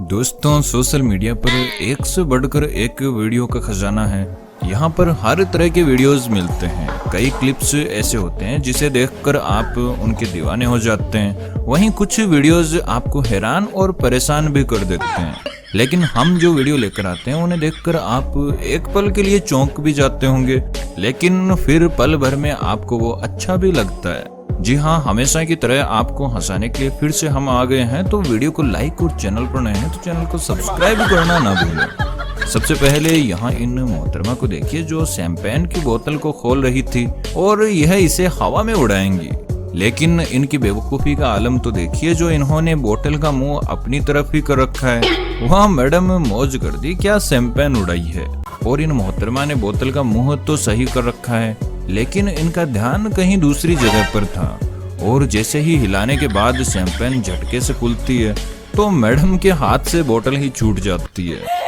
दोस्तों, social media पर एक से बढ़कर एक वीडियो का खजाना है। यहाँ पर हर तरह के वीडियोस मिलते हैं। कई क्लिप्स ऐसे होते हैं जिसे देखकर आप उनके दीवाने हो जाते हैं। वहीं कुछ वीडियोस आपको हैरान और परेशान भी कर देते हैं। लेकिन हम जो वीडियो लेकर आते हैं उन्हें देखकर आप एक पल के लिए चौंक भी जाते होंगे, लेकिन फिर पल भर में आपको वो अच्छा भी लगता है। जी हाँ, हमेशा की तरह आपको हंसाने के लिए फिर से हम आ गए हैं। तो वीडियो को लाइक और चैनल पर नए हैं तो चैनल को सब्सक्राइब करना ना भूलें। सबसे पहले यहाँ इन मोहतरमा को देखिए जो शैंपेन की बोतल को खोल रही थी और यह इसे हवा में उड़ाएंगी। लेकिन इनकी बेवकूफ़ी का आलम तो देखिए, जो इन्होंने बोतल का मुंह अपनी तरफ ही कर रखा है। वहाँ मैडम मौज कर दी, क्या शैंपेन उड़ाई है। और इन मोहतरमा ने बोतल का मुंह तो सही कर रखा है, लेकिन इनका ध्यान कहीं दूसरी जगह पर था। और जैसे ही हिलाने के बाद शैंपेन झटके से खुलती है तो मैडम के हाथ से बोतल ही छूट जाती है।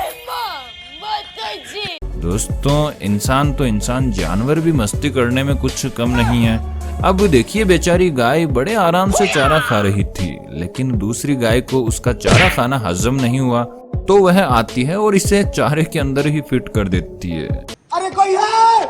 दोस्तों, इंसान तो इंसान, जानवर भी मस्ती करने में कुछ कम नहीं है। अब देखिए, बेचारी गाय बड़े आराम से चारा खा रही थी, लेकिन दूसरी गाय को उसका चारा खाना हजम नहीं हुआ तो वह आती है और इसे चारे के अंदर ही फिट कर देती है। अरे कोई है,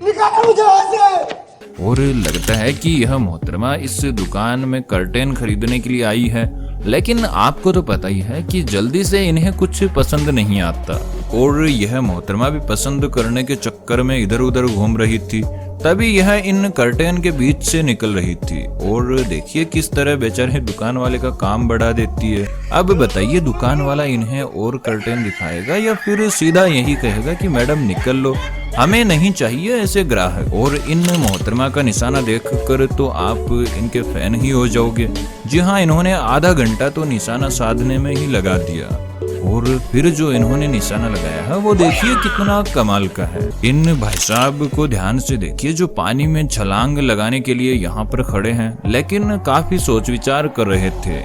निकालो मुझे वहां से। और लगता है कि यह मोहतरमा इस दुकान में कर्टेन खरीदने के लिए आई है, लेकिन आपको तो पता ही है कि जल्दी से इन्हें कुछ पसंद नहीं आता। और यह मोहतरमा भी पसंद करने के चक्कर में इधर उधर घूम रही थी। तभी यह इन कर्टेन के बीच से निकल रही थी और देखिए किस तरह बेचारे दुकान वाले का काम बढ़ा देती है। अब बताइए, दुकान वाला इन्हें और कर्टेन दिखाएगा या फिर सीधा यही कहेगा कि मैडम निकल लो, हमें नहीं चाहिए ऐसे ग्राहक। और इन मोहतरमा का निशाना देखकर तो आप इनके फैन ही हो जाओगे। जी हाँ, इन्होंने आधा घंटा तो निशाना साधने में ही लगा दिया और फिर जो इन्होंने निशाना लगाया है वो देखिए कितना कमाल का है। इन भाई साहब को ध्यान से देखिए जो पानी में छलांग लगाने के लिए यहाँ पर खड़े हैं, लेकिन काफी सोच विचार कर रहे थे।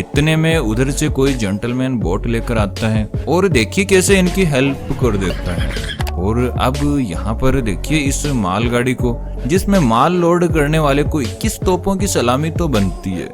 इतने में उधर से कोई जेंटलमैन बोट लेकर आता है और देखिए कैसे इनकी हेल्प कर देता है। और अब यहाँ पर देखिए इस मालगाड़ी को, जिसमें माल लोड करने वाले को 21 तोपों की सलामी तो बनती है।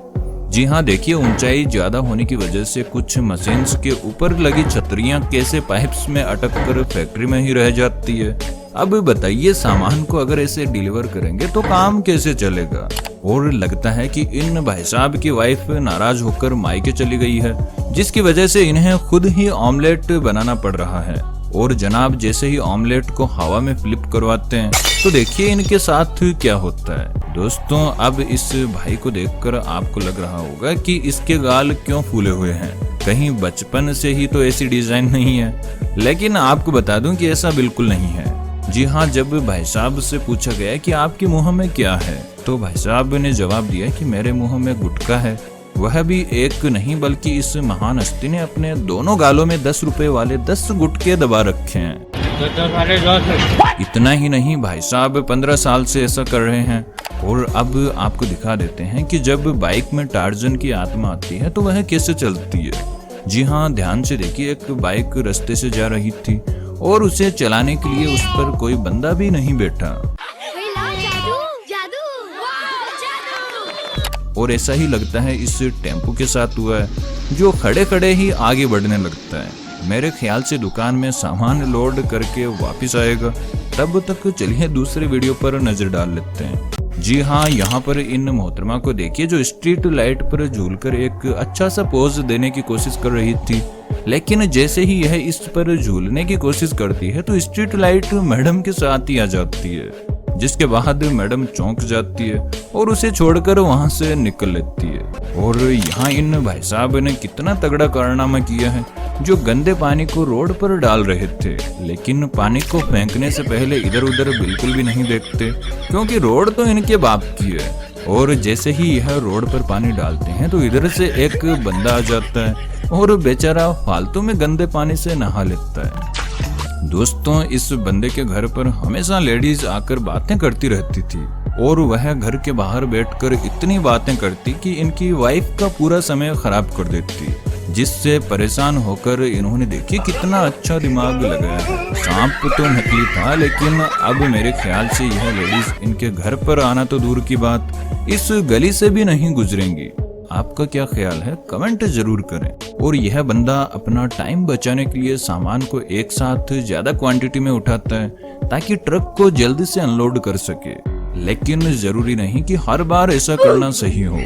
जी हाँ, देखिए ऊंचाई ज्यादा होने की वजह से कुछ मशीन्स के ऊपर लगी छतरियां कैसे पाइप्स में अटक कर फैक्ट्री में ही रह जाती है। अब बताइए, सामान को अगर ऐसे डिलीवर करेंगे तो काम कैसे चलेगा। और लगता है कि इन भाई साहब की वाइफ नाराज होकर मायके चली गई है, जिसकी वजह से इन्हें खुद ही ऑमलेट बनाना पड़ रहा है। और जनाब जैसे ही ऑमलेट को हवा में फ्लिप करवाते हैं तो देखिए इनके साथ क्या होता है। दोस्तों, अब इस भाई को देखकर आपको लग रहा होगा कि इसके गाल क्यों फूले हुए हैं, कहीं बचपन से ही तो ऐसी डिजाइन नहीं है। लेकिन आपको बता दूं कि ऐसा बिल्कुल नहीं है। जी हाँ, जब भाई साहब से पूछा गया कि आपके मुंह में क्या है तो भाई साहब ने जवाब दिया कि मेरे मुंह में गुटखा है। वह भी एक नहीं बल्कि इस महान हस्ती ने अपने दोनों गालों में 10 रुपए वाले 10 गुटके दबा रखे हैं। इतना ही नहीं, भाई साहब 15 साल से ऐसा कर रहे हैं। और अब आपको दिखा देते हैं कि जब बाइक में टार्जन की आत्मा आती है तो वह कैसे चलती है। जी हाँ, ध्यान से देखिए, एक बाइक रास्ते से जा रही थी और उसे चलाने के लिए उस पर कोई बंदा भी नहीं बैठा। और ऐसा ही लगता है इस टेम्पो के साथ हुआ है, जो खड़े खड़े ही आगे बढ़ने लगता है। मेरे ख्याल से दुकान में सामान लोड करके वापस आएगा। तब तक चलिए दूसरे वीडियो पर नजर डाल लेते हैं। जी हाँ, यहाँ पर इन मोहतरमा को देखिए जो स्ट्रीट लाइट पर झूलकर एक अच्छा सा पोज देने की कोशिश कर रही थी, लेकिन जैसे ही यह इस पर झूलने की कोशिश करती है तो स्ट्रीट लाइट मैडम के साथ ही आ जाती है, जिसके बाद मैडम चौंक जाती है और उसे छोड़कर वहां से निकल लेती है। और यहाँ इन भाई साहब ने कितना तगड़ा कारनामा किया है, जो गंदे पानी को रोड पर डाल रहे थे, लेकिन पानी को फेंकने से पहले इधर उधर बिल्कुल भी नहीं देखते, क्योंकि रोड तो इनके बाप की है। और जैसे ही यह रोड पर पानी डालते हैं तो इधर से एक बंदा आ जाता है और बेचारा फालतू में गंदे पानी से नहा लेता है। दोस्तों, इस बंदे के घर पर हमेशा लेडीज आकर बातें करती रहती थी और वह घर के बाहर बैठकर इतनी बातें करती कि इनकी वाइफ का पूरा समय खराब कर देती, जिससे परेशान होकर इन्होंने देखिए कितना अच्छा दिमाग लगाया है। सांप तो नकली था, लेकिन अब मेरे ख्याल से यह लेडीज इनके घर पर आना तो दूर की बात, इस गली से भी नहीं गुजरेंगी। आपका क्या ख्याल है कमेंट जरूर करें। और यह बंदा अपना टाइम बचाने के लिए सामान को एक साथ ज्यादा क्वांटिटी में उठाता है ताकि ट्रक को जल्दी से अनलोड कर सके, लेकिन जरूरी नहीं कि हर बार ऐसा करना सही हो।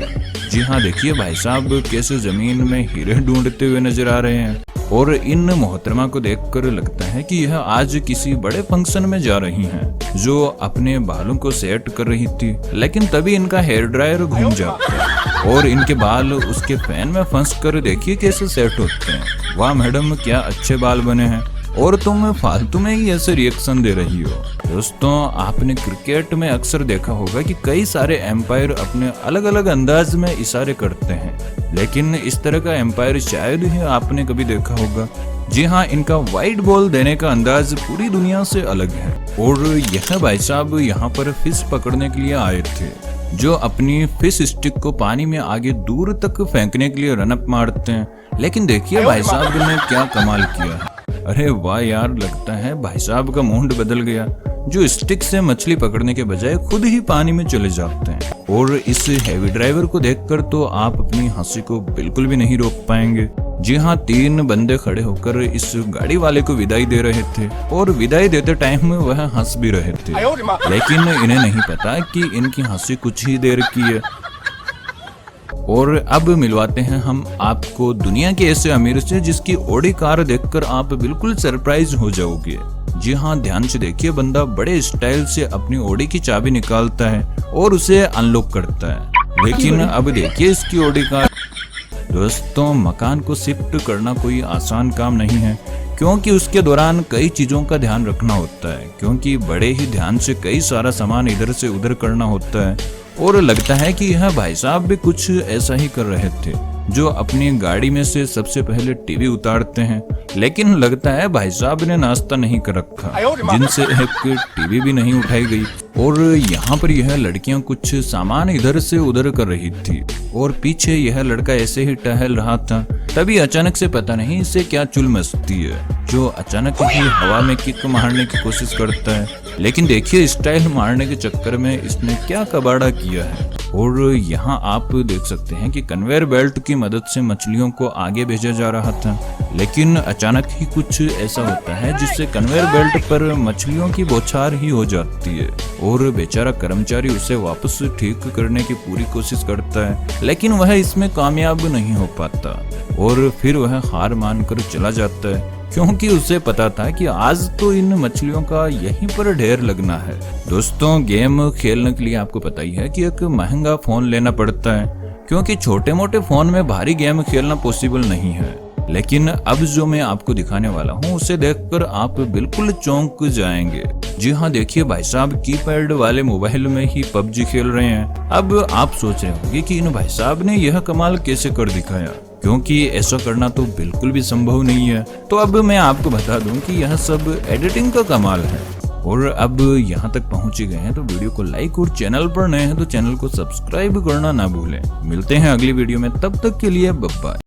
जी हाँ, देखिए भाई साहब कैसे जमीन में हीरे ढूंढते हुए नजर आ रहे हैं। और इन मोहतरमा को देखकर लगता है कि यह आज किसी बड़े फंक्शन में जा रही हैं, जो अपने बालों को सेट कर रही थी, लेकिन तभी इनका हेयर ड्रायर घूम जाता है और इनके बाल उसके फैन में फंस कर देखिए कैसे सेट होते हैं। वाह मैडम, क्या अच्छे बाल बने हैं, और तुम फालतू में ही ऐसे रिएक्शन दे रही हो। दोस्तों, आपने क्रिकेट में अक्सर देखा होगा कि कई सारे एम्पायर अपने अलग अलग अंदाज में इशारे करते हैं, लेकिन इस तरह का एम्पायर शायद ही आपने कभी देखा होगा। जी हाँ, इनका वाइड बॉल देने का अंदाज पूरी दुनिया से अलग है। और यह भाई साहब यहाँ पर फिश पकड़ने के लिए आए थे, जो अपनी फिश स्टिक को पानी में आगे दूर तक फेंकने के लिए रनअप मारते हैं। लेकिन देखिए भाई साहब ने क्या कमाल किया है। अरे वाह यार, लगता है भाई साहब का मूड बदल गया, जो स्टिक से मछली पकड़ने के बजाय खुद ही पानी में चले जाते हैं। और इस हैवी ड्राइवर को देखकर तो आप अपनी हंसी को बिल्कुल भी नहीं रोक पाएंगे। जी हाँ, 3 बंदे खड़े होकर इस गाड़ी वाले को विदाई दे रहे थे, और विदाई देते टाइम में वह हंस भी रहे थे, लेकिन इन्हें नहीं पता कि इनकी हंसी कुछ ही देर की है। और अब मिलवाते हैं हम आपको दुनिया के ऐसे अमीर से जिसकी ऑडी कार देखकर आप बिल्कुल सरप्राइज हो जाओगे। जी हाँ, ध्यान से देखिए, बंदा बड़े स्टाइल से अपनी ऑडी की चाबी निकालता है और उसे अनलॉक करता है। लेकिन अब देखिए इसकी ऑडी कार। दोस्तों, मकान को शिफ्ट करना कोई आसान काम नहीं है, क्योंकि उसके दौरान कई चीजों का ध्यान रखना होता है, क्योंकि बड़े ही ध्यान से कई सारा सामान इधर से उधर करना होता है। और लगता है कि यह भाई साहब भी कुछ ऐसा ही कर रहे थे, जो अपनी गाड़ी में से सबसे पहले टीवी उतारते हैं, लेकिन लगता है भाई साहब ने नाश्ता नहीं कर रखा, जिनसे एक टीवी भी नहीं उठाई गई। और यहाँ पर यह लड़कियां कुछ सामान इधर से उधर कर रही थी, और पीछे यह लड़का ऐसे ही टहल रहा था। तभी अचानक से पता नहीं इसे क्या चुल मचती है, जो अचानक ही हवा में किक मारने की कोशिश करता है। लेकिन देखिए स्टाइल मारने के चक्कर में इसने क्या कबाड़ा किया है। और यहाँ आप देख सकते हैं कि कन्वेयर बेल्ट की मदद से मछलियों को आगे भेजा जा रहा था, लेकिन अचानक ही कुछ ऐसा होता है जिससे कन्वेयर बेल्ट पर मछलियों की बौछार ही हो जाती है, और बेचारा कर्मचारी उसे वापस ठीक करने की पूरी कोशिश करता है, लेकिन वह इसमें कामयाब नहीं हो पाता, और फिर वह हार मानकर चला जाता है, क्योंकि उसे पता था कि आज तो इन मछलियों का यहीं पर ढेर लगना है। दोस्तों, गेम खेलने के लिए आपको पता ही है कि एक महंगा फोन लेना पड़ता है, क्योंकि छोटे मोटे फोन में भारी गेम खेलना पॉसिबल नहीं है। लेकिन अब जो मैं आपको दिखाने वाला हूँ उसे देखकर आप बिल्कुल चौंक जाएंगे। जी हाँ, देखिए भाई साहब कीपैड वाले मोबाइल में ही पबजी खेल रहे हैं। अब आप सोच रहे होंगे कि इन भाई साहब ने यह कमाल कैसे कर दिखाया, क्योंकि ऐसा करना तो बिल्कुल भी संभव नहीं है। तो अब मैं आपको बता दूं कि यह सब एडिटिंग का कमाल है। और अब यहाँ तक पहुंचे गए हैं तो वीडियो को लाइक, और चैनल पर नए हैं तो चैनल को सब्सक्राइब करना ना भूलें। मिलते हैं अगली वीडियो में, तब तक के लिए बाय बाय।